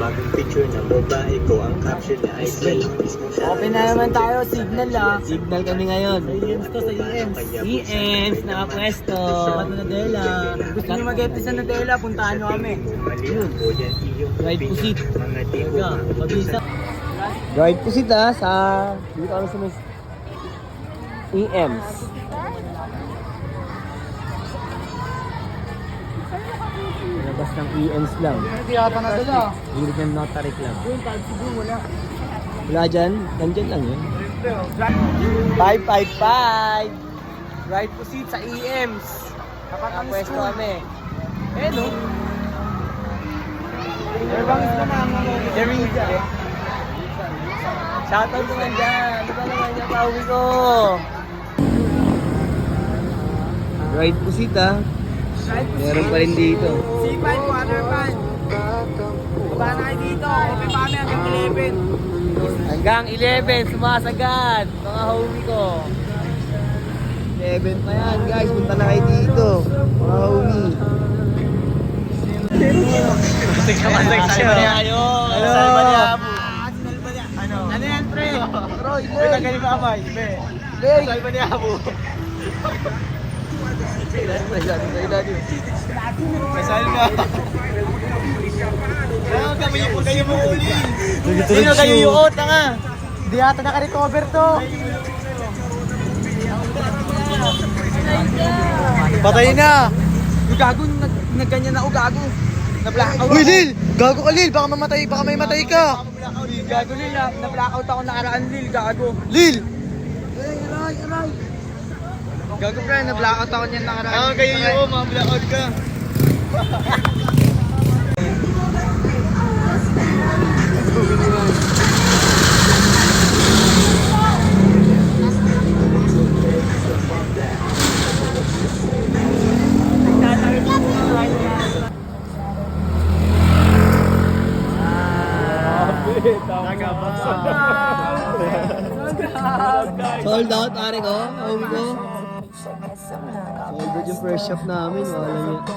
bagong picture ng babae ko. Ang caption niya ay selfies mo siya. Open na naman tayo, signal Signal kami ngayon. EMS to sa EMS. EMS, nakapwesto. Sa Nadella. Gusto nyo mag-ete sa Nadella, puntahan nyo kami. Ride Pusit. Mag-isa. Ride Pusit sa... Dito kami sa mas... EMS. Labas ng EMS lang. Hindi yata nadala. European Notary Club. Wala dyan? Nandyan lang yun. 555! Ride Pusit sa EMS. Nakapwesto kami. Eh no? Bangis na Jerida. Shoutout naman dyan. Di ba naman yung pauwi ko? Ride Pusit Meron pa rin dito. C5 water pan. Baba na kayo dito. Open pa kami hanggang 11. Hanggang 11, sumasagad. Mga homie ko. 11 pa yan guys. Punta na kayo dito. Mga homie. Salba niya yun. Salba niya po. Ano yan, pre? Troy, Uy, tagaling ka kamay. Be. Salba niya po. Kasal na. Huwag kayo mo uli. Sino kayo yuot nga? Hindi yata naka-recover to. Patay na! Gago, nagganyan na ako, gago. Na-blackout Uy, Lil! Gago ka, Lil! Baka may matay ka! Gago, Lil. Na-blackout ako nakaraan, Lil. Gago. Lil! Gago, pre. Na-blackout ako niyan nakaraan. Kayo yun, ma-blackout ka! Sold out, pare ko. Homie ko. Sold out yung first shop namin. Wala niya.